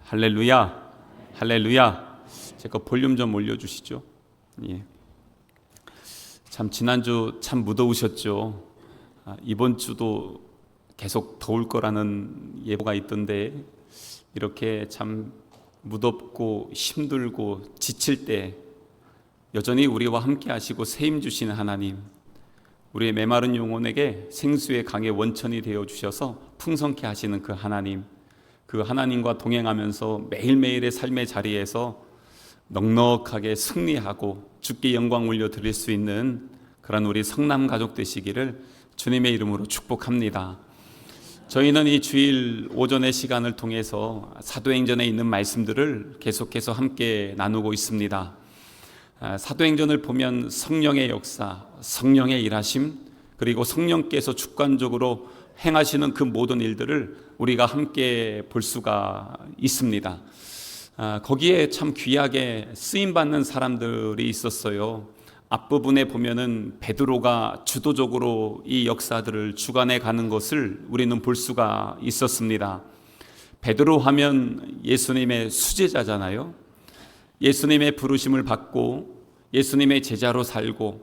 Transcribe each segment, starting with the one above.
할렐루야, 할렐루야. 제가 볼륨 좀 올려주시죠. 예. 참 지난주 참 무더우셨죠. 이번 주도 계속 더울 거라는 예보가 있던데 이렇게 참 무덥고 힘들고 지칠 때 여전히 우리와 함께 하시고 새 힘 주시는 하나님, 우리의 메마른 영혼에게 생수의 강의 원천이 되어 주셔서 풍성케 하시는 그 하나님, 그 하나님과 동행하면서 매일매일의 삶의 자리에서 넉넉하게 승리하고 주께 영광 올려드릴 수 있는 그런 우리 성남 가족 되시기를 주님의 이름으로 축복합니다. 저희는 이 주일 오전의 시간을 통해서 사도행전에 있는 말씀들을 계속해서 함께 나누고 있습니다. 사도행전을 보면 성령의 역사, 성령의 일하심, 그리고 성령께서 주관적으로 행하시는 그 모든 일들을 우리가 함께 볼 수가 있습니다. 거기에 참 귀하게 쓰임받는 사람들이 있었어요. 앞부분에 보면은 베드로가 주도적으로 이 역사들을 주관해 가는 것을 우리는 볼 수가 있었습니다. 베드로 하면 예수님의 수제자잖아요. 예수님의 부르심을 받고 예수님의 제자로 살고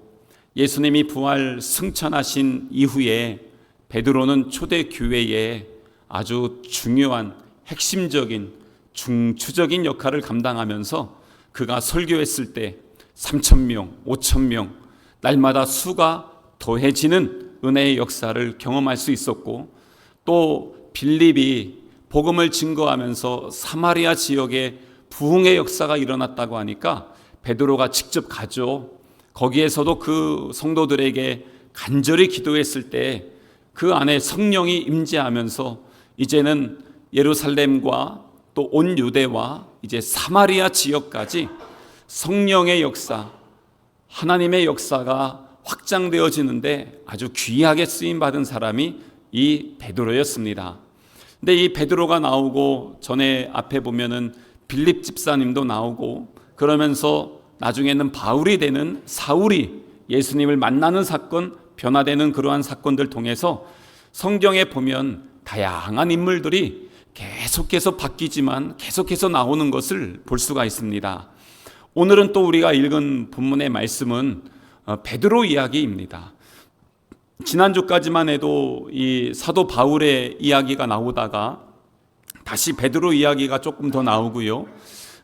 예수님이 부활 승천하신 이후에 베드로는 초대교회에 아주 중요한 핵심적인 중추적인 역할을 감당하면서 그가 설교했을 때 3,000명, 5,000명 날마다 수가 더해지는 은혜의 역사를 경험할 수 있었고, 또 빌립이 복음을 증거하면서 사마리아 지역에 부흥의 역사가 일어났다고 하니까 베드로가 직접 가죠. 거기에서도 그 성도들에게 간절히 기도했을 때 그 안에 성령이 임재하면서 이제는 예루살렘과 또 온 유대와 이제 사마리아 지역까지 성령의 역사, 하나님의 역사가 확장되어지는데 아주 귀하게 쓰임받은 사람이 이 베드로였습니다. 근데 이 베드로가 나오고 전에 앞에 보면은 빌립 집사님도 나오고 그러면서 나중에는 바울이 되는 사울이 예수님을 만나는 사건, 변화되는 그러한 사건들 통해서 성경에 보면 다양한 인물들이 계속해서 바뀌지만 계속해서 나오는 것을 볼 수가 있습니다. 오늘은 또 우리가 읽은 본문의 말씀은 베드로 이야기입니다. 지난주까지만 해도 이 사도 바울의 이야기가 나오다가 다시 베드로 이야기가 조금 더 나오고요.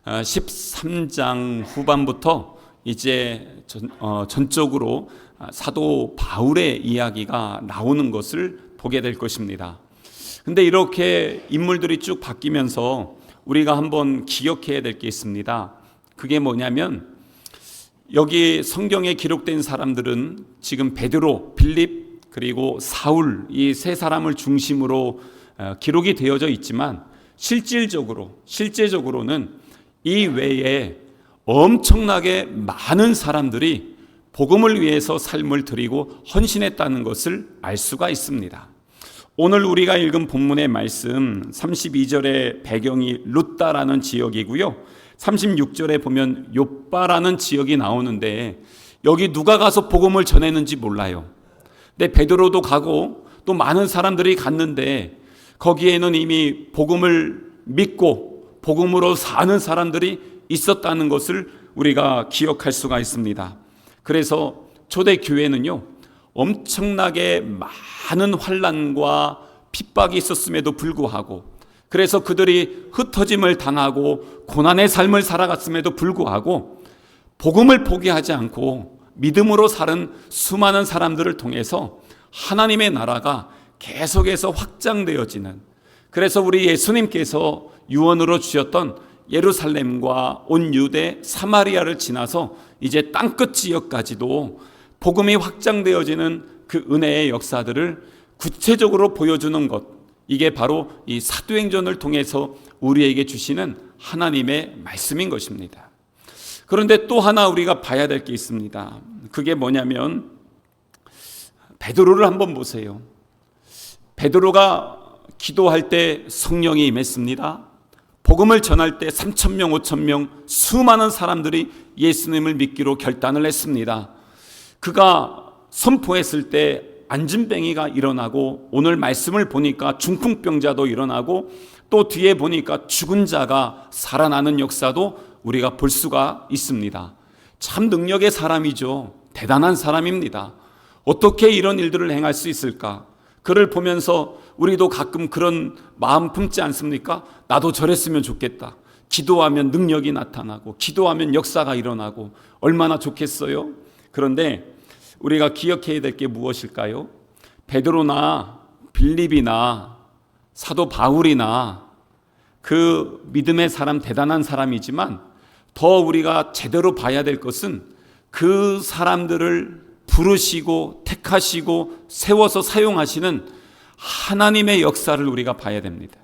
13장 후반부터 이제 전적으로 사도 바울의 이야기가 나오는 것을 보게 될 것입니다. 근데 이렇게 인물들이 쭉 바뀌면서 우리가 한번 기억해야 될 게 있습니다. 그게 뭐냐면 여기 성경에 기록된 사람들은 지금 베드로, 빌립, 그리고 사울 이 세 사람을 중심으로 기록이 되어져 있지만 실제적으로는 이 외에 엄청나게 많은 사람들이 복음을 위해서 삶을 드리고 헌신했다는 것을 알 수가 있습니다. 오늘 우리가 읽은 본문의 말씀 32절의 배경이 룻다라는 지역이고요. 36절에 보면 욥바라는 지역이 나오는데 여기 누가 가서 복음을 전했는지 몰라요. 근데 베드로도 가고 또 많은 사람들이 갔는데 거기에는 이미 복음을 믿고 복음으로 사는 사람들이 있었다는 것을 우리가 기억할 수가 있습니다. 그래서 초대교회는요 엄청나게 많은 환난과 핍박이 있었음에도 불구하고, 그래서 그들이 흩어짐을 당하고 고난의 삶을 살아갔음에도 불구하고 복음을 포기하지 않고 믿음으로 사는 수많은 사람들을 통해서 하나님의 나라가 계속해서 확장되어지는, 그래서 우리 예수님께서 유언으로 주셨던 예루살렘과 온 유대 사마리아를 지나서 이제 땅끝 지역까지도 복음이 확장되어지는 그 은혜의 역사들을 구체적으로 보여주는 것, 이게 바로 이 사도행전을 통해서 우리에게 주시는 하나님의 말씀인 것입니다. 그런데 또 하나 우리가 봐야 될 게 있습니다. 그게 뭐냐면 베드로를 한번 보세요. 베드로가 기도할 때 성령이 임했습니다. 복음을 전할 때 3,000명, 5,000명 수많은 사람들이 예수님을 믿기로 결단을 했습니다. 그가 선포했을 때 안진뱅이가 일어나고 오늘 말씀을 보니까 중풍병자도 일어나고 또 뒤에 보니까 죽은 자가 살아나는 역사도 우리가 볼 수가 있습니다. 참 능력의 사람이죠. 대단한 사람입니다. 어떻게 이런 일들을 행할 수 있을까? 그를 보면서 우리도 가끔 그런 마음 품지 않습니까? 나도 저랬으면 좋겠다. 기도하면 능력이 나타나고 기도하면 역사가 일어나고 얼마나 좋겠어요? 그런데 우리가 기억해야 될 게 무엇일까요? 베드로나 빌립이나 사도 바울이나 그 믿음의 사람, 대단한 사람이지만 더 우리가 제대로 봐야 될 것은 그 사람들을 부르시고 택하시고 세워서 사용하시는 하나님의 역사를 우리가 봐야 됩니다.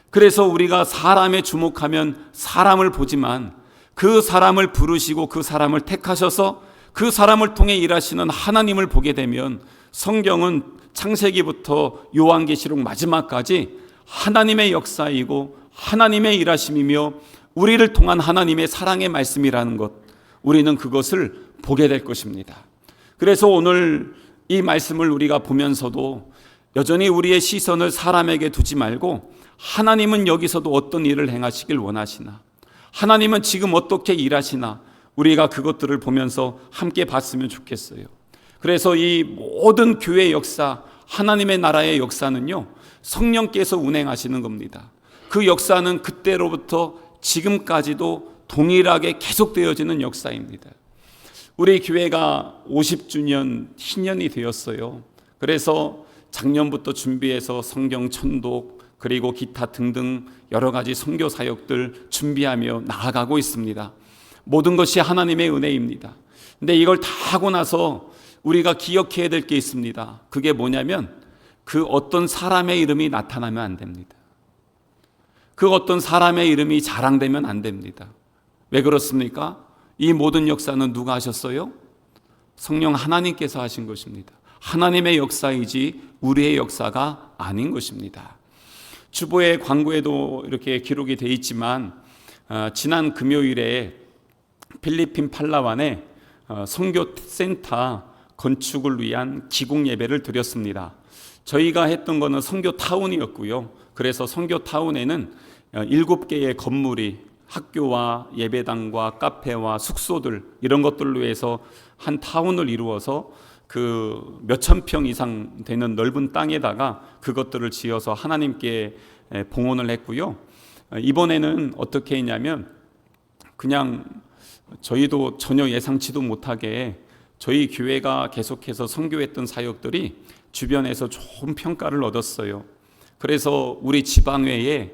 그래서 우리가 사람에 주목하면 사람을 보지만 그 사람을 부르시고 그 사람을 택하셔서 그 사람을 통해 일하시는 하나님을 보게 되면 성경은 창세기부터 요한계시록 마지막까지 하나님의 역사이고 하나님의 일하심이며 우리를 통한 하나님의 사랑의 말씀이라는 것, 우리는 그것을 보게 될 것입니다. 그래서 오늘 이 말씀을 우리가 보면서도 여전히 우리의 시선을 사람에게 두지 말고 하나님은 여기서도 어떤 일을 행하시길 원하시나, 하나님은 지금 어떻게 일하시나, 우리가 그것들을 보면서 함께 봤으면 좋겠어요. 그래서 이 모든 교회의 역사, 하나님의 나라의 역사는요, 성령께서 운행하시는 겁니다. 그 역사는 그때로부터 지금까지도 동일하게 계속되어지는 역사입니다. 우리 교회가 50주년 희년이 되었어요. 그래서 작년부터 준비해서 성경 천독 그리고 기타 등등 여러 가지 선교 사역들 준비하며 나아가고 있습니다. 모든 것이 하나님의 은혜입니다. 근데 이걸 다 하고 나서 우리가 기억해야 될 게 있습니다. 그게 뭐냐면 그 어떤 사람의 이름이 나타나면 안 됩니다. 그 어떤 사람의 이름이 자랑되면 안 됩니다. 왜 그렇습니까? 이 모든 역사는 누가 하셨어요? 성령 하나님께서 하신 것입니다. 하나님의 역사이지 우리의 역사가 아닌 것입니다. 주보의 광고에도 이렇게 기록이 되어 있지만 지난 금요일에 필리핀 팔라완에 선교센터 건축을 위한 기공 예배를 드렸습니다. 저희가 했던 거는 선교타운이었고요. 그래서 선교타운에는 7개의 건물이 학교와 예배당과 카페와 숙소들 이런 것들로 해서 한 타운을 이루어서 그 몇천 평 이상 되는 넓은 땅에다가 그것들을 지어서 하나님께 봉헌을 했고요. 이번에는 어떻게 했냐면 그냥 저희도 전혀 예상치도 못하게 저희 교회가 계속해서 선교했던 사역들이 주변에서 좋은 평가를 얻었어요. 그래서 우리 지방회에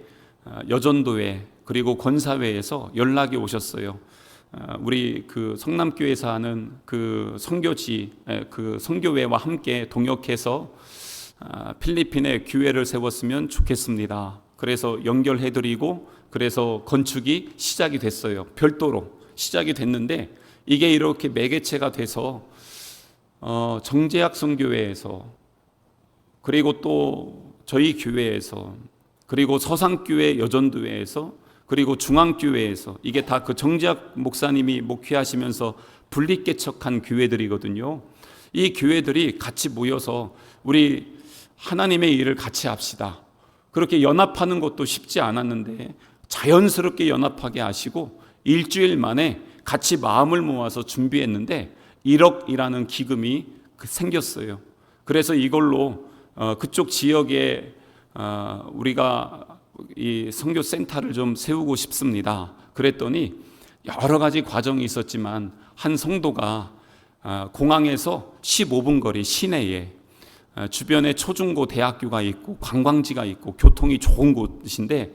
여전도회 그리고 권사회에서 연락이 오셨어요. 우리 그 성남교회에서 하는 그 선교지 그 선교회와 함께 동역해서 필리핀에 교회를 세웠으면 좋겠습니다. 그래서 연결해드리고 그래서 건축이 시작이 됐어요. 별도로 시작이 됐는데 이게 이렇게 매개체가 돼서 정제학 선교회에서 그리고 또 저희 교회에서 그리고 서상교회 여전도회에서 그리고 중앙교회에서 이게 다 그 정재학 목사님이 목회하시면서 분립개척한 교회들이거든요. 이 교회들이 같이 모여서 우리 하나님의 일을 같이 합시다. 그렇게 연합하는 것도 쉽지 않았는데 자연스럽게 연합하게 하시고 일주일 만에 같이 마음을 모아서 준비했는데 1억이라는 기금이 생겼어요. 그래서 이걸로 그쪽 지역에 우리가 이 선교센터를 좀 세우고 싶습니다. 그랬더니 여러 가지 과정이 있었지만 한 성도가 공항에서 15분 거리 시내에 주변에 초중고 대학교가 있고 관광지가 있고 교통이 좋은 곳인데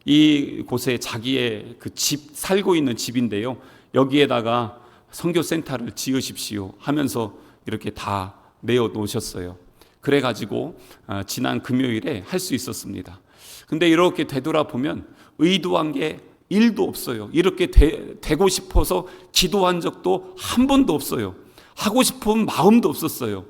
이 곳에 자기의 그 집 살고 있는 집인데요. 여기에다가 선교센터를 지으십시오 하면서 이렇게 다 내어 놓으셨어요. 그래가지고 지난 금요일에 할 수 있었습니다. 근데 이렇게 되돌아보면 의도한 게 1도 없어요. 이렇게 되고 싶어서 기도한 적도 한 번도 없어요. 하고 싶은 마음도 없었어요.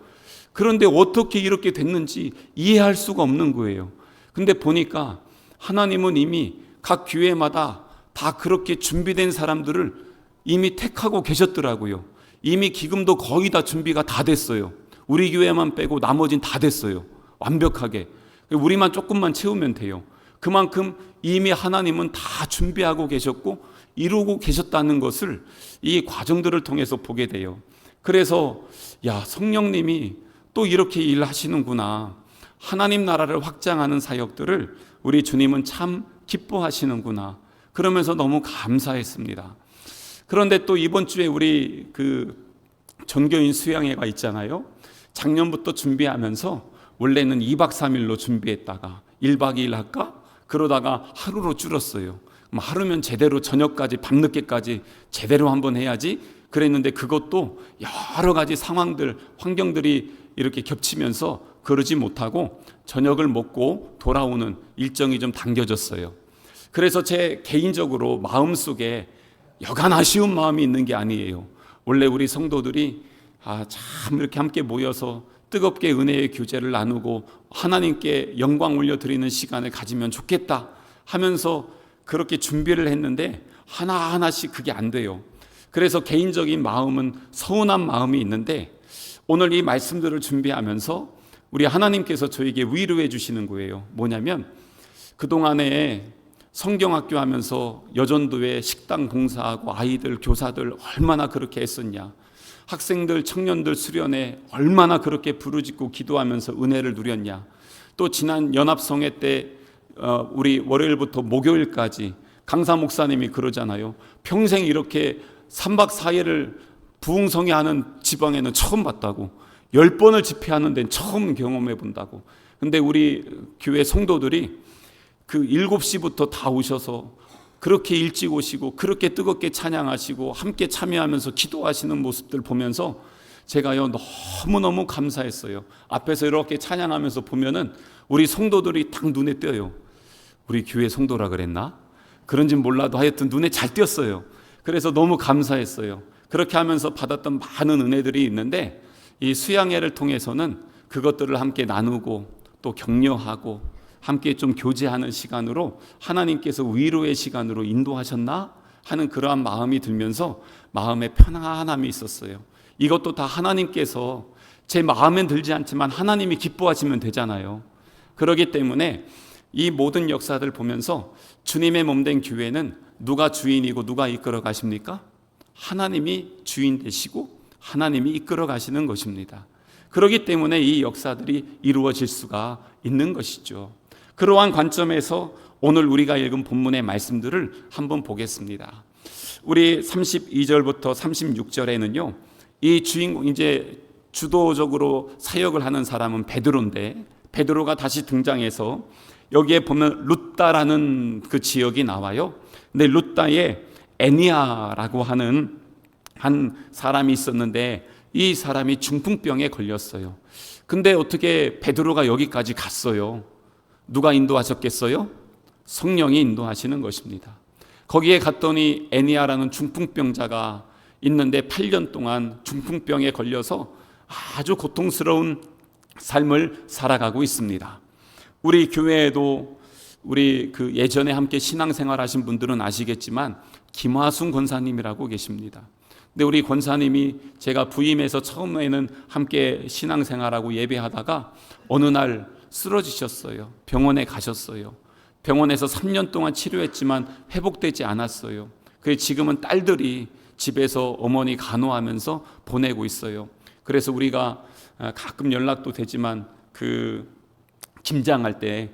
그런데 어떻게 이렇게 됐는지 이해할 수가 없는 거예요. 근데 보니까 하나님은 이미 각 교회마다 다 그렇게 준비된 사람들을 이미 택하고 계셨더라고요. 이미 기금도 거의 다 준비가 다 됐어요. 우리 교회만 빼고 나머진 다 됐어요. 완벽하게. 우리만 조금만 채우면 돼요. 그만큼 이미 하나님은 다 준비하고 계셨고 이루고 계셨다는 것을 이 과정들을 통해서 보게 돼요. 그래서 성령님이 또 이렇게 일하시는구나. 하나님 나라를 확장하는 사역들을 우리 주님은 참 기뻐하시는구나. 그러면서 너무 감사했습니다. 그런데 또 이번 주에 우리 전교인 수양회가 있잖아요. 작년부터 준비하면서 원래는 2박 3일로 준비했다가 1박 2일 할까? 그러다가 하루로 줄었어요. 하루면 제대로 저녁까지 밤늦게까지 제대로 한번 해야지 그랬는데 그것도 여러 가지 상황들, 환경들이 이렇게 겹치면서 그러지 못하고 저녁을 먹고 돌아오는 일정이 좀 당겨졌어요. 그래서 제 개인적으로 마음속에 여간 아쉬운 마음이 있는 게 아니에요. 원래 우리 성도들이 참 이렇게 함께 모여서 뜨겁게 은혜의 교제를 나누고 하나님께 영광 올려드리는 시간을 가지면 좋겠다 하면서 그렇게 준비를 했는데 하나하나씩 그게 안 돼요. 그래서 개인적인 마음은 서운한 마음이 있는데 오늘 이 말씀들을 준비하면서 우리 하나님께서 저에게 위로해 주시는 거예요. 뭐냐면 그동안에 성경학교 하면서 여전도에 식당 봉사하고 아이들, 교사들 얼마나 그렇게 애썼냐. 학생들, 청년들 수련회 얼마나 그렇게 부르짖고 기도하면서 은혜를 누렸냐. 또 지난 연합성회 때 우리 월요일부터 목요일까지 강사 목사님이 그러잖아요. 평생 이렇게 3박 4일을 부흥성회 하는 지방에는 처음 봤다고. 10번을 집회하는 데는 처음 경험해 본다고. 근데 우리 교회 성도들이 7시부터 다 오셔서 그렇게 일찍 오시고 그렇게 뜨겁게 찬양하시고 함께 참여하면서 기도하시는 모습들 보면서 제가요 너무너무 감사했어요. 앞에서 이렇게 찬양하면서 보면은 우리 성도들이 딱 눈에 띄어요. 우리 교회 성도라 그랬나? 그런진 몰라도 하여튼 눈에 잘 띄었어요. 그래서 너무 감사했어요. 그렇게 하면서 받았던 많은 은혜들이 있는데 이 수양회를 통해서는 그것들을 함께 나누고 또 격려하고 함께 좀 교제하는 시간으로 하나님께서 위로의 시간으로 인도하셨나 하는 그러한 마음이 들면서 마음에 편안함이 있었어요. 이것도 다 하나님께서 제 마음엔 들지 않지만 하나님이 기뻐하시면 되잖아요. 그렇기 때문에 이 모든 역사들 보면서 주님의 몸된 교회는 누가 주인이고 누가 이끌어 가십니까? 하나님이 주인 되시고 하나님이 이끌어 가시는 것입니다. 그렇기 때문에 이 역사들이 이루어질 수가 있는 것이죠. 그러한 관점에서 오늘 우리가 읽은 본문의 말씀들을 한번 보겠습니다. 우리 32절부터 36절에는요. 이 주인공 이제 주도적으로 사역을 하는 사람은 베드로인데 베드로가 다시 등장해서 여기에 보면 룻다라는 그 지역이 나와요. 근데 룻다에 애니아라고 하는 한 사람이 있었는데 이 사람이 중풍병에 걸렸어요. 근데 어떻게 베드로가 여기까지 갔어요? 누가 인도하셨겠어요? 성령이 인도하시는 것입니다. 거기에 갔더니 애니아라는 중풍병자가 있는데 8년 동안 중풍병에 걸려서 아주 고통스러운 삶을 살아가고 있습니다. 우리 교회에도 우리 예전에 함께 신앙생활하신 분들은 아시겠지만 김화순 권사님이라고 계십니다. 근데 우리 권사님이 제가 부임해서 처음에는 함께 신앙생활하고 예배하다가 어느 날 쓰러지셨어요. 병원에 가셨어요. 병원에서 3년 동안 치료했지만 회복되지 않았어요. 그래서 지금은 딸들이 집에서 어머니 간호하면서 보내고 있어요. 그래서 우리가 가끔 연락도 되지만 김장할 때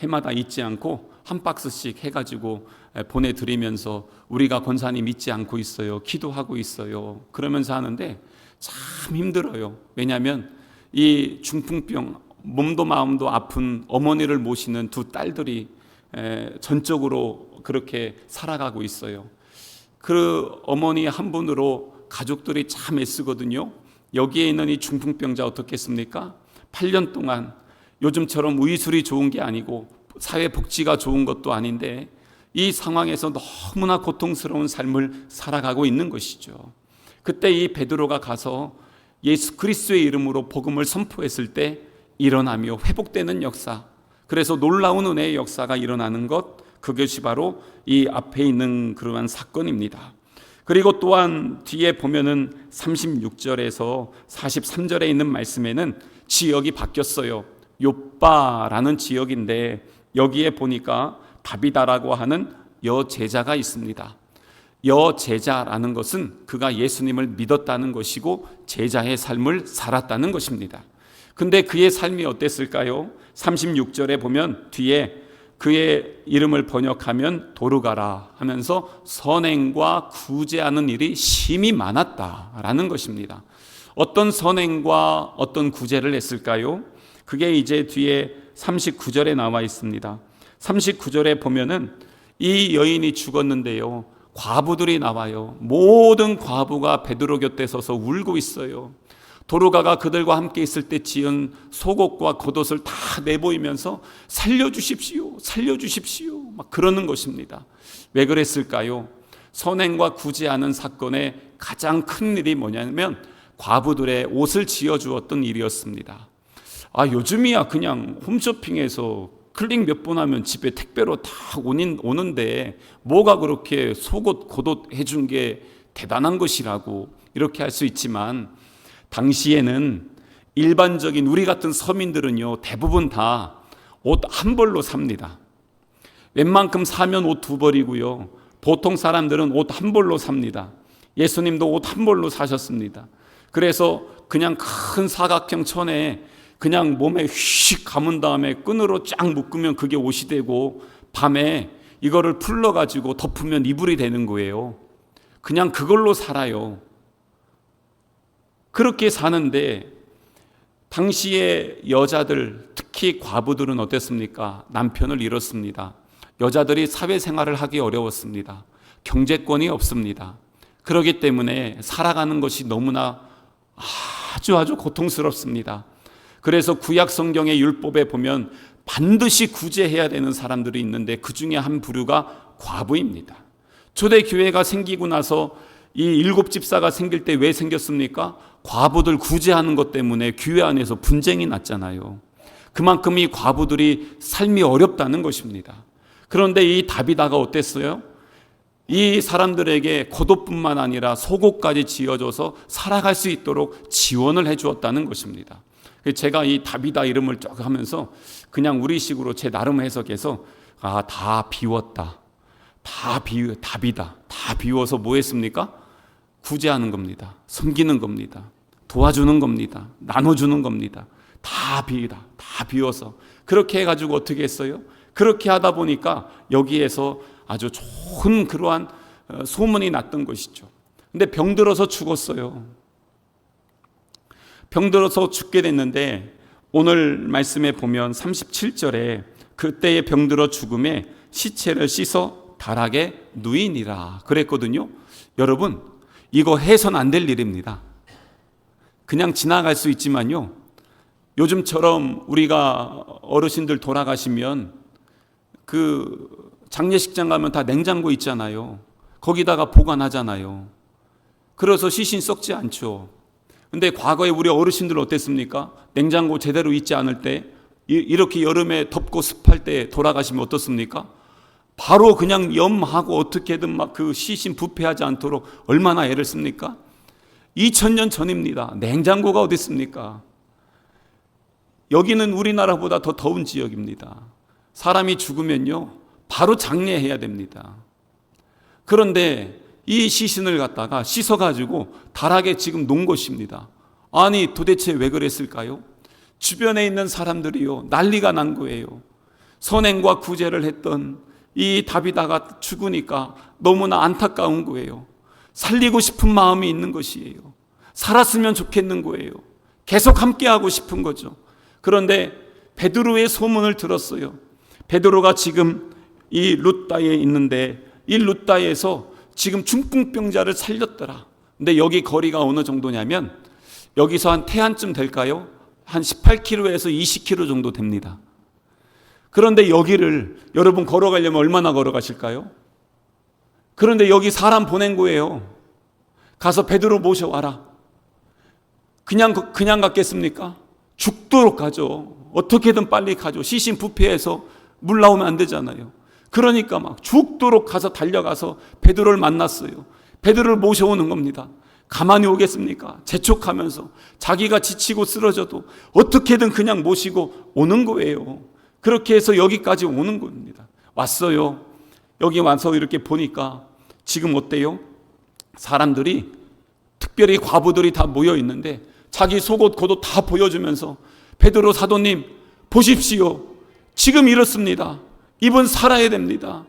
해마다 잊지 않고 한 박스씩 해가지고 보내드리면서 우리가 권사님 잊지 않고 있어요. 기도하고 있어요. 그러면서 하는데 참 힘들어요. 왜냐하면 이 중풍병 몸도 마음도 아픈 어머니를 모시는 두 딸들이 전적으로 그렇게 살아가고 있어요. 그 어머니 한 분으로 가족들이 참 애쓰거든요. 여기에 있는 이 중풍병자 어떻겠습니까? 8년 동안 요즘처럼 의술이 좋은 게 아니고 사회복지가 좋은 것도 아닌데 이 상황에서 너무나 고통스러운 삶을 살아가고 있는 것이죠. 그때 이 베드로가 가서 예수 그리스도의 이름으로 복음을 선포했을 때 일어나며 회복되는 역사, 그래서 놀라운 은혜의 역사가 일어나는 것, 그것이 바로 이 앞에 있는 그러한 사건입니다. 그리고 또한 뒤에 보면은 36절에서 43절에 있는 말씀에는 지역이 바뀌었어요. 요빠라는 지역인데 여기에 보니까 다비다라고 하는 여제자가 있습니다. 여제자라는 것은 그가 예수님을 믿었다는 것이고 제자의 삶을 살았다는 것입니다. 근데 그의 삶이 어땠을까요? 36절에 보면 뒤에 그의 이름을 번역하면 도르가라 하면서 선행과 구제하는 일이 심히 많았다라는 것입니다. 어떤 선행과 어떤 구제를 했을까요? 그게 이제 뒤에 39절에 나와 있습니다. 39절에 보면은 이 여인이 죽었는데요, 과부들이 나와요. 모든 과부가 베드로 곁에 서서 울고 있어요. 도르가가 그들과 함께 있을 때 지은 속옷과 겉옷을 다 내보이면서 살려주십시오, 살려주십시오 막 그러는 것입니다. 왜 그랬을까요? 선행과 구제하는 사건의 가장 큰 일이 뭐냐면 과부들의 옷을 지어주었던 일이었습니다. 요즘이야 그냥 홈쇼핑에서 클릭 몇 번 하면 집에 택배로 다 오는데 뭐가 그렇게 속옷 겉옷 해준 게 대단한 것이라고 이렇게 할 수 있지만, 당시에는 일반적인 우리 같은 서민들은요 대부분 다 옷 한 벌로 삽니다. 웬만큼 사면 옷 두 벌이고요, 보통 사람들은 옷 한 벌로 삽니다. 예수님도 옷 한 벌로 사셨습니다. 그래서 그냥 큰 사각형 천에 그냥 몸에 휙 감은 다음에 끈으로 쫙 묶으면 그게 옷이 되고, 밤에 이거를 풀러가지고 덮으면 이불이 되는 거예요. 그냥 그걸로 살아요. 그렇게 사는데 당시의 여자들, 특히 과부들은 어땠습니까? 남편을 잃었습니다. 여자들이 사회생활을 하기 어려웠습니다. 경제권이 없습니다. 그렇기 때문에 살아가는 것이 너무나 아주 고통스럽습니다. 그래서 구약 성경의 율법에 보면 반드시 구제해야 되는 사람들이 있는데 그 중에 한 부류가 과부입니다. 초대교회가 생기고 나서 이 일곱 집사가 생길 때 왜 생겼습니까? 과부들 구제하는 것 때문에 교회 안에서 분쟁이 났잖아요. 그만큼 이 과부들이 삶이 어렵다는 것입니다. 그런데 이 다비다가 어땠어요? 이 사람들에게 겉옷뿐만 아니라 속옷까지 지어줘서 살아갈 수 있도록 지원을 해주었다는 것입니다. 제가 이 다비다 이름을 쭉 하면서 그냥 우리식으로 제 나름 해석해서 다 비웠다, 다비다, 다 비워서 뭐 했습니까? 구제하는 겁니다. 섬기는 겁니다. 도와주는 겁니다. 나눠주는 겁니다. 다 비워서 그렇게 해가지고 어떻게 했어요? 그렇게 하다 보니까 여기에서 아주 좋은 그러한 소문이 났던 것이죠. 근데 병들어서 죽었어요. 병들어서 죽게 됐는데 오늘 말씀에 보면 37절에 그때의 병들어 죽음에 시체를 씻어 다락에 누이니라 그랬거든요. 여러분, 이거 해선 안 될 일입니다. 그냥 지나갈 수 있지만요, 요즘처럼 우리가 어르신들 돌아가시면 그 장례식장 가면 다 냉장고 있잖아요. 거기다가 보관하잖아요. 그래서 시신 썩지 않죠. 근데 과거에 우리 어르신들 어땠습니까? 냉장고 제대로 있지 않을 때, 이렇게 여름에 덥고 습할 때 돌아가시면 어떻습니까? 바로 그냥 염하고 어떻게든 막 그 시신 부패하지 않도록 얼마나 애를 씁니까? 2000년 전입니다. 냉장고가 어디 있습니까? 여기는 우리나라보다 더 더운 지역입니다. 사람이 죽으면요 바로 장례해야 됩니다. 그런데 이 시신을 갖다가 씻어가지고 다락에 지금 놓은 것입니다. 아니 도대체 왜 그랬을까요? 주변에 있는 사람들이요 난리가 난 거예요. 선행과 구제를 했던 이 다비다가 죽으니까 너무나 안타까운 거예요. 살리고 싶은 마음이 있는 것이에요. 살았으면 좋겠는 거예요. 계속 함께하고 싶은 거죠. 그런데 베드로의 소문을 들었어요. 베드로가 지금 이 룻다에 있는데 이 룻다에서 지금 중풍병자를 살렸더라. 근데 여기 거리가 어느 정도냐면 여기서 한 태안쯤 될까요? 한 18km에서 20km 정도 됩니다. 그런데 여기를 여러분 걸어가려면 얼마나 걸어가실까요? 그런데 여기 사람 보낸 거예요. 가서 베드로 모셔와라. 그냥 갔겠습니까? 죽도록 가죠. 어떻게든 빨리 가죠. 시신 부패해서 물 나오면 안 되잖아요. 그러니까 막 죽도록 가서 달려가서 베드로를 만났어요. 베드로를 모셔오는 겁니다. 가만히 오겠습니까? 재촉하면서 자기가 지치고 쓰러져도 어떻게든 그냥 모시고 오는 거예요. 그렇게 해서 여기까지 오는 겁니다. 왔어요. 여기 와서 이렇게 보니까 지금 어때요? 사람들이, 특별히 과부들이 다 모여 있는데 자기 속옷 겉옷 다 보여주면서 베드로 사도님 보십시오. 지금 이렇습니다. 이분 살아야 됩니다.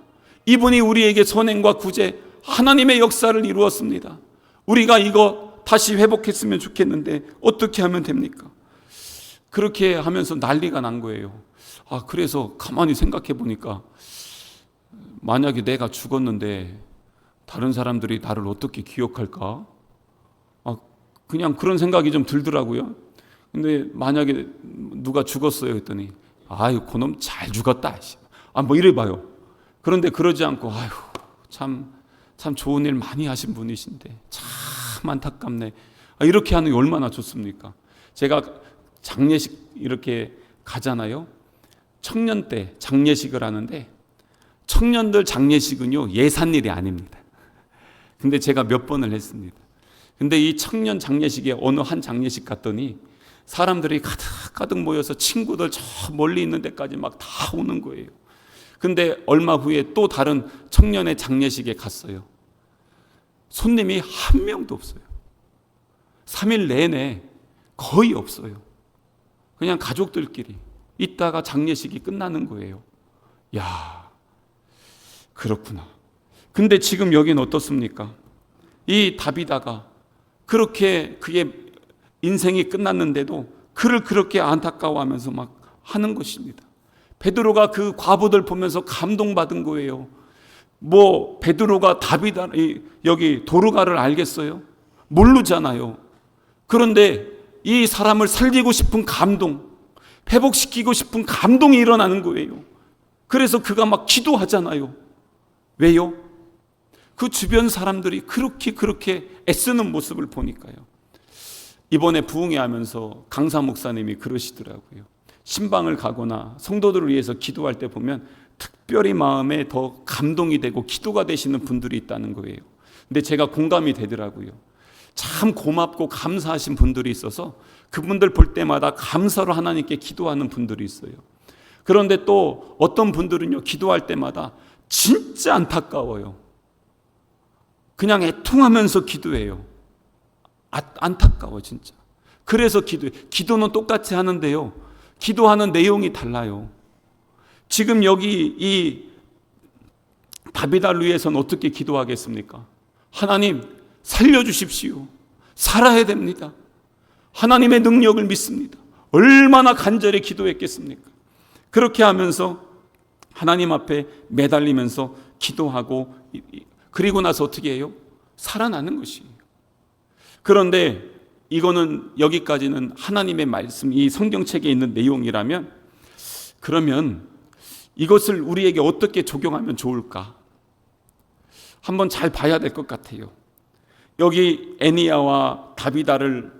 이분이 우리에게 선행과 구제, 하나님의 역사를 이루었습니다. 우리가 이거 다시 회복했으면 좋겠는데 어떻게 하면 됩니까? 그렇게 하면서 난리가 난 거예요. 그래서 가만히 생각해 보니까 만약에 내가 죽었는데 다른 사람들이 나를 어떻게 기억할까? 그냥 그런 생각이 좀 들더라고요. 근데 만약에 누가 죽었어요 했더니 아유 그놈 잘 죽었다. 뭐 이래봐요. 그런데 그러지 않고 아유 참 좋은 일 많이 하신 분이신데 참 안타깝네. 이렇게 하는 게 얼마나 좋습니까? 제가 장례식 이렇게 가잖아요. 청년 때 장례식을 하는데 청년들 장례식은요 예산일이 아닙니다. 근데 제가 몇 번을 했습니다. 근데 이 청년 장례식에 어느 한 장례식 갔더니 사람들이 가득 모여서 친구들 저 멀리 있는 데까지 막 다 오는 거예요. 근데 얼마 후에 또 다른 청년의 장례식에 갔어요. 손님이 한 명도 없어요. 3일 내내 거의 없어요. 그냥 가족들끼리 있다가 장례식이 끝나는 거예요. 야, 그렇구나. 근데 지금 여기는 어떻습니까? 이 다비다가 그렇게 그의 인생이 끝났는데도 그를 그렇게 안타까워하면서 막 하는 것입니다. 베드로가 그 과부들 보면서 감동받은 거예요. 뭐 베드로가 다비다 여기 도르가를 알겠어요? 모르잖아요. 그런데 이 사람을 살리고 싶은 감동, 회복시키고 싶은 감동이 일어나는 거예요. 그래서 그가 막 기도하잖아요. 왜요? 그 주변 사람들이 그렇게 애쓰는 모습을 보니까요. 이번에 부흥회 하면서 강사 목사님이 그러시더라고요. 신방을 가거나 성도들을 위해서 기도할 때 보면 특별히 마음에 더 감동이 되고 기도가 되시는 분들이 있다는 거예요. 근데 제가 공감이 되더라고요. 참 고맙고 감사하신 분들이 있어서 그분들 볼 때마다 감사로 하나님께 기도하는 분들이 있어요. 그런데 또 어떤 분들은요, 기도할 때마다 진짜 안타까워요. 그냥 애통하면서 기도해요. 안타까워 진짜. 그래서 기도는 똑같이 하는데요, 기도하는 내용이 달라요. 지금 여기 이 다비다를 위해서는 어떻게 기도하겠습니까? 하나님 살려주십시오. 살아야 됩니다. 하나님의 능력을 믿습니다. 얼마나 간절히 기도했겠습니까? 그렇게 하면서 하나님 앞에 매달리면서 기도하고, 그리고 나서 어떻게 해요? 살아나는 것이에요. 그런데 이거는 여기까지는 하나님의 말씀, 이 성경책에 있는 내용이라면, 그러면 이것을 우리에게 어떻게 적용하면 좋을까? 한번 잘 봐야 될 것 같아요. 여기 애니야와 다비다를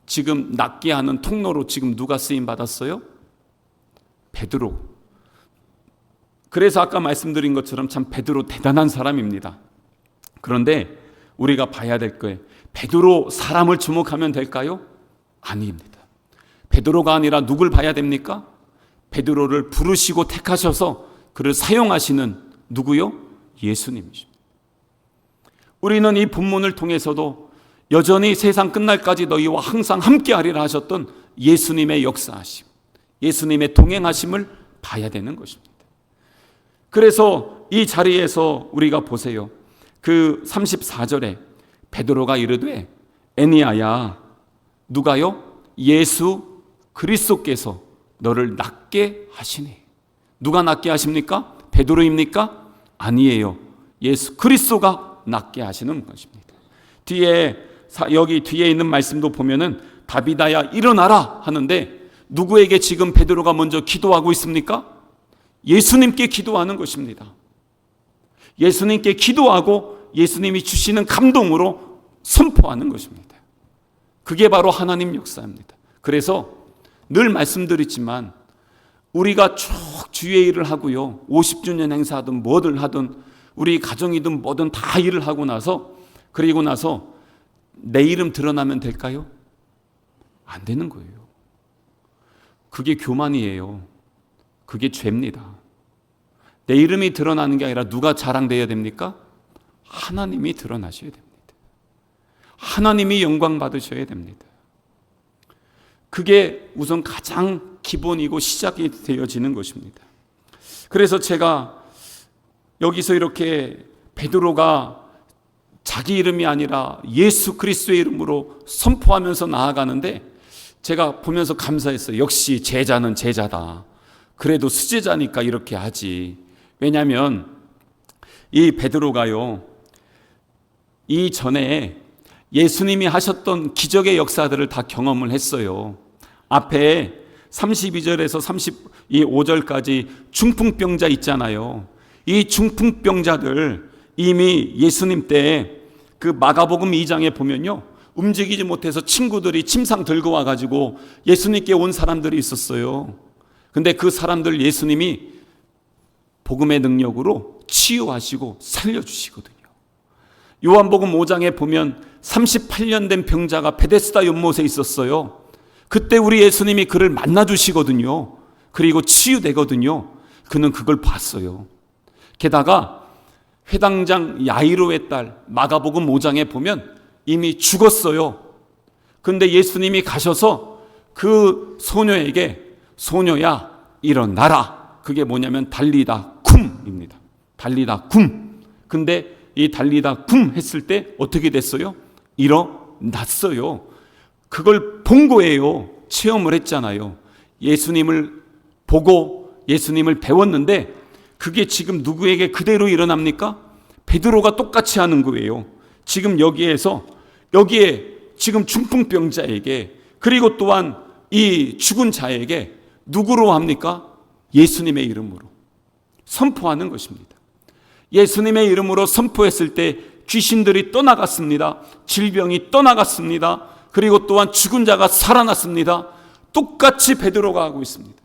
지금 낫게 하는 통로로 지금 누가 쓰임 받았어요? 베드로. 그래서 아까 말씀드린 것처럼 참 베드로 대단한 사람입니다. 그런데 우리가 봐야 될 거예요. 베드로 사람을 주목하면 될까요? 아닙니다. 베드로가 아니라 누굴 봐야 됩니까? 베드로를 부르시고 택하셔서 그를 사용하시는 누구요? 예수님이십니다. 우리는 이 본문을 통해서도 여전히 세상 끝날까지 너희와 항상 함께하리라 하셨던 예수님의 역사하심, 예수님의 동행하심을 봐야 되는 것입니다. 그래서 이 자리에서 우리가 보세요. 그 34절에 베드로가 이르되 애니야야, 누가요? 예수 그리스도께서 너를 낫게 하시니. 누가 낫게 하십니까? 베드로입니까? 아니에요. 예수 그리스도가 낫게 하시는 것입니다. 여기 뒤에 있는 말씀도 보면은 다비다야 일어나라 하는데 누구에게 지금 베드로가 먼저 기도하고 있습니까? 예수님께 기도하는 것입니다. 예수님께 기도하고 예수님이 주시는 감동으로 선포하는 것입니다. 그게 바로 하나님 역사입니다. 그래서 늘 말씀드리지만 우리가 쭉 주의 일을 하고요, 50주년 행사하든 뭐든 하든 우리 가정이든 뭐든 다 일을 하고 나서 그리고 나서 내 이름 드러나면 될까요? 안 되는 거예요. 그게 교만이에요. 그게 죄입니다. 내 이름이 드러나는 게 아니라 누가 자랑되어야 됩니까? 하나님이 드러나셔야 됩니다. 하나님이 영광 받으셔야 됩니다. 그게 우선 가장 기본이고 시작이 되어지는 것입니다. 그래서 제가 여기서 이렇게 베드로가 자기 이름이 아니라 예수 그리스도의 이름으로 선포하면서 나아가는데 제가 보면서 감사했어요. 역시 제자는 제자다. 그래도 수제자니까 이렇게 하지. 왜냐하면 이 베드로가요, 이전에 예수님이 하셨던 기적의 역사들을 다 경험을 했어요. 앞에 32절에서 35절까지 중풍병자 있잖아요. 이 중풍병자들 이미 예수님 때 그 마가복음 2장에 보면요, 움직이지 못해서 친구들이 침상 들고 와가지고 예수님께 온 사람들이 있었어요. 근데 그 사람들 예수님이 복음의 능력으로 치유하시고 살려주시거든요. 요한복음 5장에 보면 38년 된 병자가 베데스다 연못에 있었어요. 그때 우리 예수님이 그를 만나주시거든요. 그리고 치유되거든요. 그는 그걸 봤어요. 게다가 회당장 야이로의 딸 마가복음 5장에 보면 이미 죽었어요. 그런데 예수님이 가셔서 그 소녀에게 소녀야 일어나라. 그게 뭐냐면 달리다 쿰입니다. 달리다 쿰. 근데 이 달리다 쿰 했을 때 어떻게 됐어요? 일어났어요. 그걸 본 거예요. 체험을 했잖아요. 예수님을 보고 예수님을 배웠는데 그게 지금 누구에게 그대로 일어납니까? 베드로가 똑같이 하는 거예요. 지금 여기에 지금 중풍병자에게 그리고 또한 이 죽은 자에게 누구로 합니까? 예수님의 이름으로 선포하는 것입니다. 예수님의 이름으로 선포했을 때 귀신들이 떠나갔습니다. 질병이 떠나갔습니다. 그리고 또한 죽은 자가 살아났습니다. 똑같이 베드로가 하고 있습니다.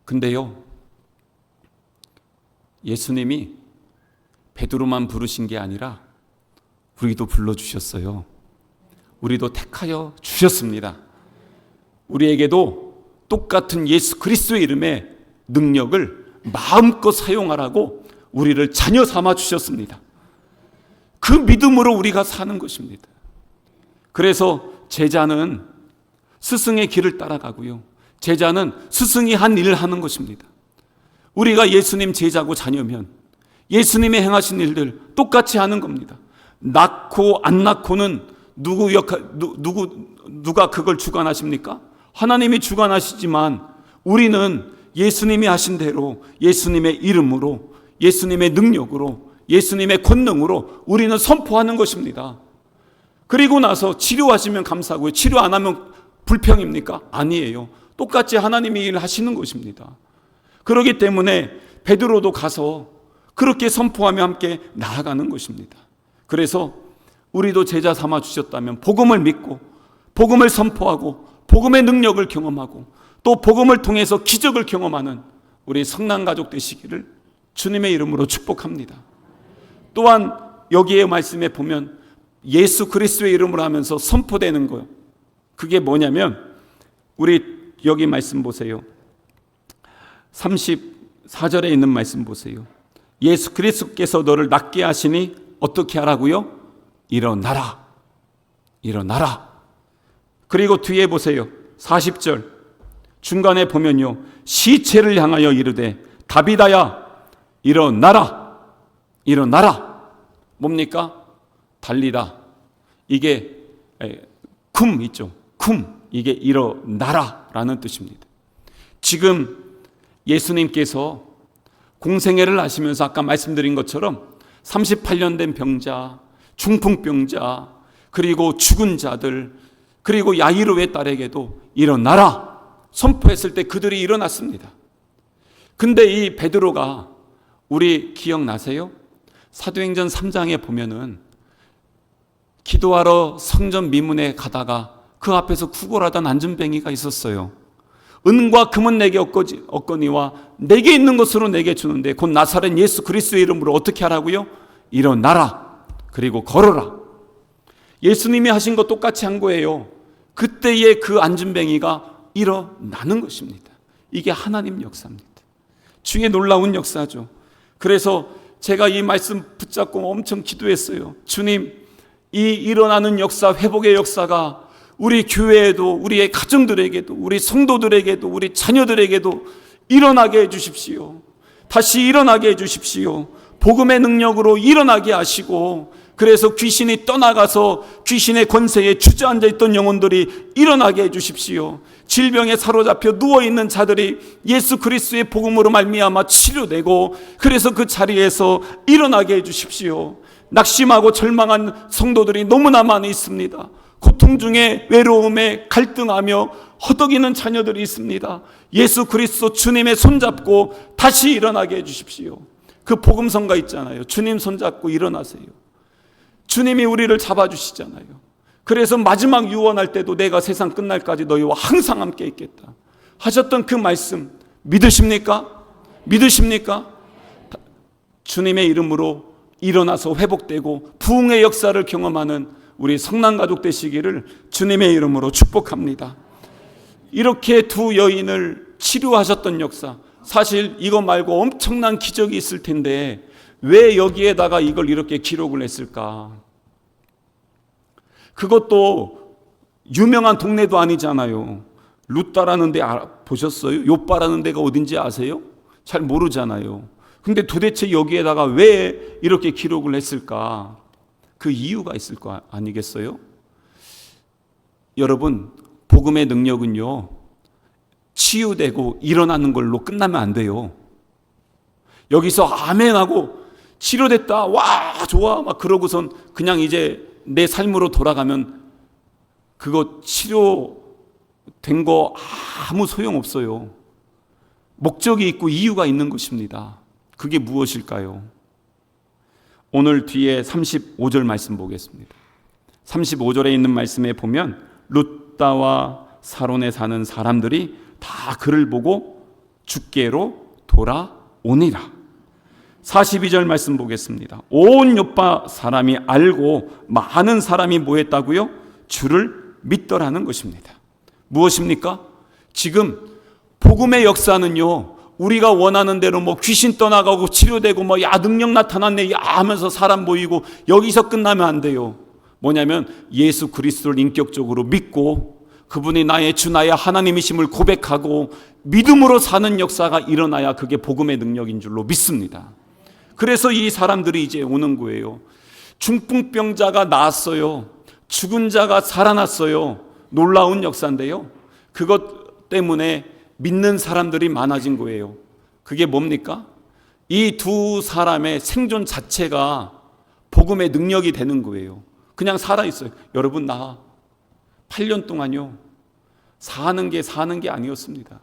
근데요, 예수님이 베드로만 부르신 게 아니라 우리도 불러주셨어요. 우리도 택하여 주셨습니다. 우리에게도 똑같은 예수 그리스도의 이름의 능력을 마음껏 사용하라고 우리를 자녀 삼아 주셨습니다. 그 믿음으로 우리가 사는 것입니다. 그래서 제자는 스승의 길을 따라가고요. 제자는 스승이 한 일을 하는 것입니다. 우리가 예수님 제자고 자녀면 예수님이 행하신 일들 똑같이 하는 겁니다. 낳고 안 낳고는 누가 그걸 주관하십니까? 하나님이 주관하시지만 우리는 예수님이 하신 대로 예수님의 이름으로 예수님의 능력으로 예수님의 권능으로 우리는 선포하는 것입니다. 그리고 나서 치료하시면 감사하고요. 치료 안 하면 불평입니까? 아니에요. 똑같이 하나님이 일을 하시는 것입니다. 그렇기 때문에 베드로도 가서 그렇게 선포하며 함께 나아가는 것입니다. 그래서 우리도 제자 삼아 주셨다면 복음을 믿고 복음을 선포하고 복음의 능력을 경험하고 또 복음을 통해서 기적을 경험하는 우리 성랑가족 되시기를 주님의 이름으로 축복합니다. 또한 여기에 말씀에 보면 예수 그리스도의 이름으로 하면서 선포되는 거예요. 그게 뭐냐면 우리 여기 말씀 보세요. 34절에 있는 말씀 보세요. 예수 그리스도께서 너를 낫게 하시니 어떻게 하라고요? 일어나라. 일어나라. 그리고 뒤에 보세요. 40절 중간에 보면요. 시체를 향하여 이르되 다비다야 일어나라. 일어나라. 뭡니까? 달리다. 이게 쿰 있죠. 쿰. 이게 일어나라 라는 뜻입니다. 지금 예수님께서 공생애를 하시면서 아까 말씀드린 것처럼 38년 된 병자, 중풍병자, 그리고 죽은 자들, 그리고 야이로의 딸에게도 일어나라 선포했을 때 그들이 일어났습니다. 근데 이 베드로가 우리 기억나세요? 사도행전 3장에 보면은 기도하러 성전 미문에 가다가 그 앞에서 구걸하던 안전뱅이가 있었어요. 은과 금은 내게 없거니와 내게 있는 것으로 내게 주는데 곧 나사렛 예수 그리스도의 이름으로 어떻게 하라고요? 일어나라. 그리고 걸어라. 예수님이 하신 거 똑같이 한 거예요. 그때의 그 안진뱅이가 일어나는 것입니다. 이게 하나님 역사입니다. 주의 놀라운 역사죠. 그래서 제가 이 말씀 붙잡고 엄청 기도했어요. 주님, 이 일어나는 역사, 회복의 역사가 우리 교회에도, 우리의 가정들에게도, 우리 성도들에게도, 우리 자녀들에게도 일어나게 해주십시오. 다시 일어나게 해주십시오. 복음의 능력으로 일어나게 하시고, 그래서 귀신이 떠나가서 귀신의 권세에 주저앉아 있던 영혼들이 일어나게 해주십시오. 질병에 사로잡혀 누워있는 자들이 예수 그리스도의 복음으로 말미암아 치료되고, 그래서 그 자리에서 일어나게 해주십시오. 낙심하고 절망한 성도들이 너무나 많이 있습니다. 고통 중에 외로움에 갈등하며 허덕이는 자녀들이 있습니다. 예수 그리스도 주님의 손잡고 다시 일어나게 해주십시오. 그 복음성가 있잖아요. 주님 손잡고 일어나세요. 주님이 우리를 잡아주시잖아요. 그래서 마지막 유언할 때도 내가 세상 끝날까지 너희와 항상 함께 있겠다 하셨던 그 말씀 믿으십니까? 믿으십니까? 주님의 이름으로 일어나서 회복되고 부흥의 역사를 경험하는 우리 성남가족 되시기를 주님의 이름으로 축복합니다. 이렇게 두 여인을 치료하셨던 역사, 사실 이거 말고 엄청난 기적이 있을 텐데 왜 여기에다가 이걸 이렇게 기록을 했을까? 그것도 유명한 동네도 아니잖아요. 루따라는 데 보셨어요? 요빠라는 데가 어딘지 아세요? 잘 모르잖아요. 근데 도대체 여기에다가 왜 이렇게 기록을 했을까? 그 이유가 있을 거 아니겠어요? 여러분, 복음의 능력은요, 치유되고 일어나는 걸로 끝나면 안 돼요. 여기서 아멘하고 치료됐다, 와 좋아 막 그러고선 그냥 이제 내 삶으로 돌아가면 그거 치료된 거 아무 소용없어요. 목적이 있고 이유가 있는 것입니다. 그게 무엇일까요? 오늘 뒤에 35절 말씀 보겠습니다. 35절에 있는 말씀에 보면 룻다와 사론에 사는 사람들이 다 그를 보고 주께로 돌아오니라. 42절 말씀 보겠습니다. 온 요파 사람이 알고 많은 사람이 뭐 했다고요? 주를 믿더라는 것입니다. 무엇입니까? 지금 복음의 역사는요, 우리가 원하는 대로 뭐 귀신 떠나가고 치료되고 뭐 야 능력 나타났네 야 하면서 사람 모이고 여기서 끝나면 안 돼요. 뭐냐면 예수 그리스도를 인격적으로 믿고 그분이 나의 주 나의 하나님이심을 고백하고 믿음으로 사는 역사가 일어나야 그게 복음의 능력인 줄로 믿습니다. 그래서 이 사람들이 이제 오는 거예요. 중풍병자가 나았어요. 죽은 자가 살아났어요. 놀라운 역사인데요, 그것 때문에 믿는 사람들이 많아진 거예요. 그게 뭡니까? 이 두 사람의 생존 자체가 복음의 능력이 되는 거예요. 그냥 살아있어요. 여러분, 나 8년 동안요 사는 게 아니었습니다.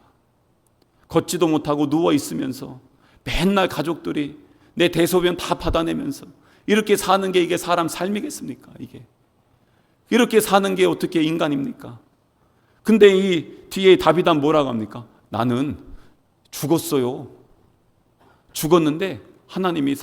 걷지도 못하고 누워있으면서 맨날 가족들이 내 대소변 다 받아내면서 이렇게 사는 게 이게 사람 삶이겠습니까? 이게 이렇게 사는 게 어떻게 인간입니까? 근데 이 뒤에 다비단 뭐라고 합니까? 나는 죽었어요. 죽었는데 하나님이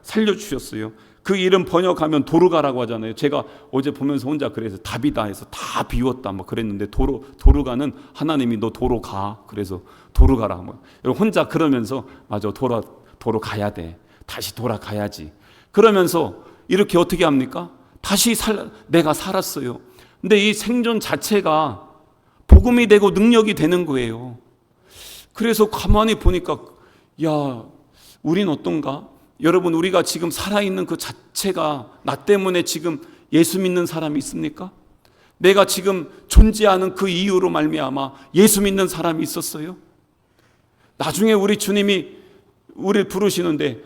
살려주셨어요. 그 이름 번역하면 도르가라고 하잖아요. 제가 어제 보면서 혼자 그래서 다비다 해서 다 비웠다 뭐 그랬는데 도르가는 하나님이 너 도로 가. 그래서 도르가라. 뭐 혼자 그러면서 맞아 도로 가야 돼. 다시 돌아가야지. 그러면서 이렇게 어떻게 합니까? 다시 내가 살았어요. 근데 이 생존 자체가 복음이 되고 능력이 되는 거예요. 그래서 가만히 보니까 야, 우린 어떤가? 여러분, 우리가 지금 살아있는 그 자체가 나 때문에 지금 예수 믿는 사람이 있습니까? 내가 지금 존재하는 그 이유로 말미암아 예수 믿는 사람이 있었어요? 나중에 우리 주님이 우리를 부르시는데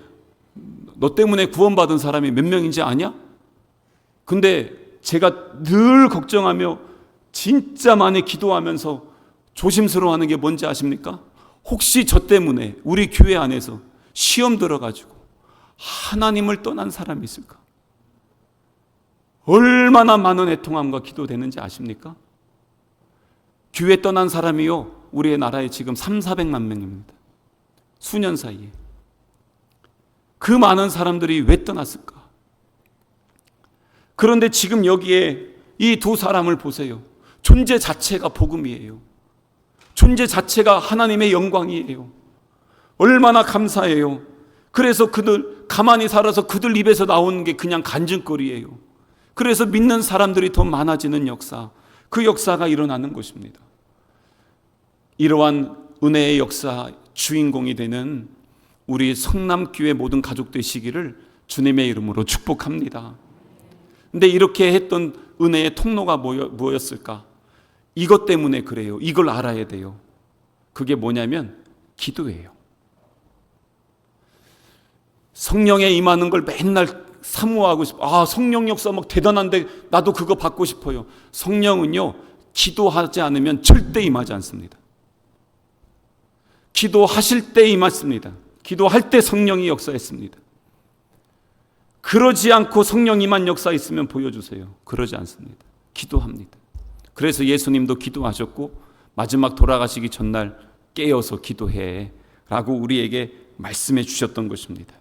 너 때문에 구원받은 사람이 몇 명인지 아냐? 근데 제가 늘 걱정하며 진짜 많이 기도하면서 조심스러워하는 게 뭔지 아십니까? 혹시 저 때문에 우리 교회 안에서 시험 들어가지고 하나님을 떠난 사람이 있을까? 얼마나 많은 애통함과 기도되는지 아십니까? 교회 떠난 사람이요, 우리의 나라에 지금 300~400만 명입니다. 수년 사이에. 그 많은 사람들이 왜 떠났을까? 그런데 지금 여기에 이 두 사람을 보세요. 존재 자체가 복음이에요. 존재 자체가 하나님의 영광이에요. 얼마나 감사해요. 그래서 그들 가만히 살아서 그들 입에서 나오는 게 그냥 간증거리예요. 그래서 믿는 사람들이 더 많아지는 역사, 그 역사가 일어나는 것입니다. 이러한 은혜의 역사 주인공이 되는 우리 성남교회 모든 가족 되시기를 주님의 이름으로 축복합니다. 근데 이렇게 했던 은혜의 통로가 뭐였을까? 이것 때문에 그래요. 이걸 알아야 돼요. 그게 뭐냐면 기도예요. 성령에 임하는 걸 맨날 사모하고 싶어. 성령 역사 막 대단한데 나도 그거 받고 싶어요. 성령은요, 기도하지 않으면 절대 임하지 않습니다. 기도하실 때 임했습니다. 기도할 때 성령이 역사했습니다. 그러지 않고 성령 임한 역사 있으면 보여주세요. 그러지 않습니다. 기도합니다. 그래서 예수님도 기도하셨고 마지막 돌아가시기 전날 깨어서 기도해 라고 우리에게 말씀해 주셨던 것입니다.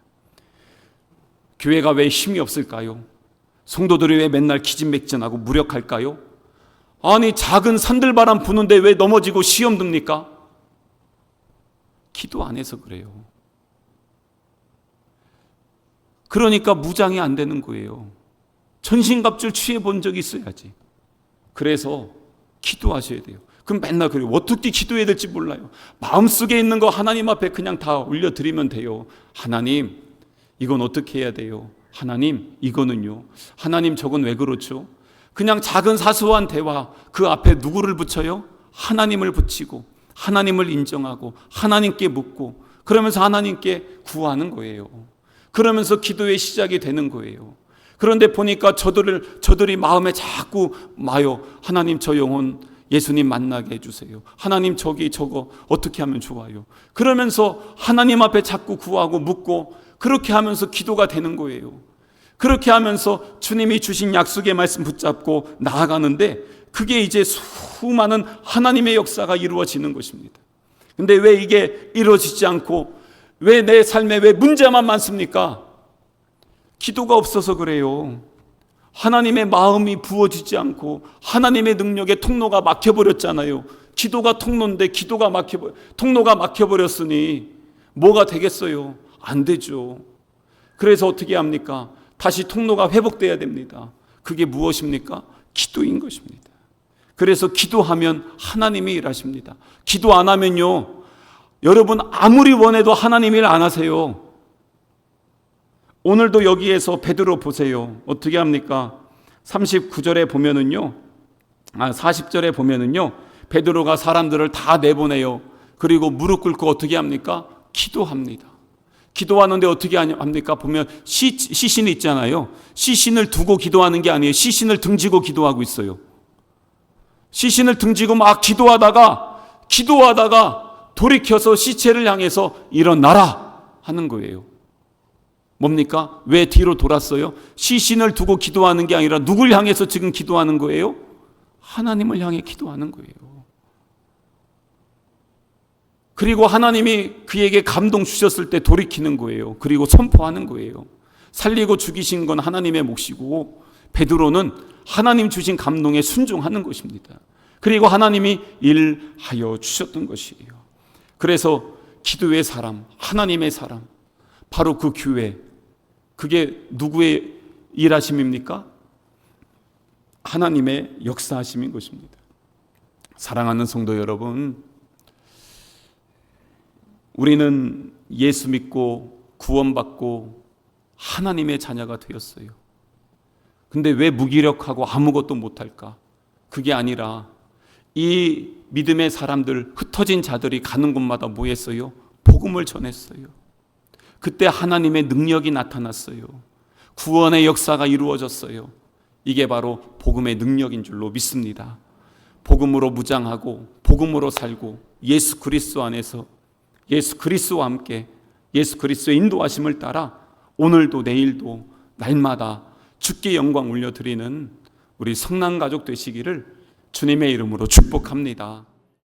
교회가 왜 힘이 없을까요? 성도들이 왜 맨날 기진맥진하고 무력할까요? 아니, 작은 산들바람 부는데 왜 넘어지고 시험 듭니까? 기도 안 해서 그래요. 그러니까 무장이 안 되는 거예요. 전신갑주를 취해 본 적이 있어야지. 그래서 기도하셔야 돼요. 그럼 맨날 그래요. 어떻게 기도해야 될지 몰라요. 마음속에 있는 거 하나님 앞에 그냥 다 올려드리면 돼요. 하나님, 이건 어떻게 해야 돼요? 하나님, 이거는요. 하나님, 저건 왜 그렇죠? 그냥 작은 사소한 대화, 그 앞에 누구를 붙여요? 하나님을 붙이고 하나님을 인정하고 하나님께 묻고 그러면서 하나님께 구하는 거예요. 그러면서 기도의 시작이 되는 거예요. 그런데 보니까 저들이 마음에 자꾸 마요. 하나님, 저 영혼 예수님 만나게 해주세요. 하나님, 저거 어떻게 하면 좋아요? 그러면서 하나님 앞에 자꾸 구하고 묻고 그렇게 하면서 기도가 되는 거예요. 그렇게 하면서 주님이 주신 약속의 말씀 붙잡고 나아가는데 그게 이제 수많은 하나님의 역사가 이루어지는 것입니다. 근데 왜 이게 이루어지지 않고 왜 내 삶에 왜 문제만 많습니까? 기도가 없어서 그래요. 하나님의 마음이 부어지지 않고 하나님의 능력의 통로가 막혀버렸잖아요. 기도가 통로인데 통로가 막혀버렸으니 뭐가 되겠어요? 안 되죠. 그래서 어떻게 합니까? 다시 통로가 회복돼야 됩니다. 그게 무엇입니까? 기도인 것입니다. 그래서 기도하면 하나님이 일하십니다. 기도 안 하면요, 여러분 아무리 원해도 하나님 일 안 하세요. 오늘도 여기에서 베드로 보세요. 어떻게 합니까? 39절에 보면은요, 40절에 보면은요, 베드로가 사람들을 다 내보내요. 그리고 무릎 꿇고 어떻게 합니까? 기도합니다. 기도하는데 어떻게 합니까? 보면 시신이 있잖아요. 시신을 두고 기도하는 게 아니에요. 시신을 등지고 기도하고 있어요. 시신을 등지고 막 기도하다가 돌이켜서 시체를 향해서 일어나라 하는 거예요. 뭡니까? 왜 뒤로 돌았어요? 시신을 두고 기도하는 게 아니라 누굴 향해서 지금 기도하는 거예요? 하나님을 향해 기도하는 거예요. 그리고 하나님이 그에게 감동 주셨을 때 돌이키는 거예요. 그리고 선포하는 거예요. 살리고 죽이신 건 하나님의 몫이고 베드로는 하나님 주신 감동에 순종하는 것입니다. 그리고 하나님이 일하여 주셨던 것이에요. 그래서 기도의 사람, 하나님의 사람, 바로 그 교회, 그게 누구의 일하심입니까? 하나님의 역사하심인 것입니다. 사랑하는 성도 여러분, 우리는 예수 믿고 구원받고 하나님의 자녀가 되었어요. 근데 왜 무기력하고 아무것도 못할까? 그게 아니라 이 믿음의 사람들, 흩어진 자들이 가는 곳마다 뭐 했어요? 복음을 전했어요. 그때 하나님의 능력이 나타났어요. 구원의 역사가 이루어졌어요. 이게 바로 복음의 능력인 줄로 믿습니다. 복음으로 무장하고 복음으로 살고 예수 그리스도 안에서 예수 그리스도와 함께 예수 그리스도의 인도하심을 따라 오늘도 내일도 날마다 주께 영광 올려드리는 우리 성남가족 되시기를 주님의 이름으로 축복합니다.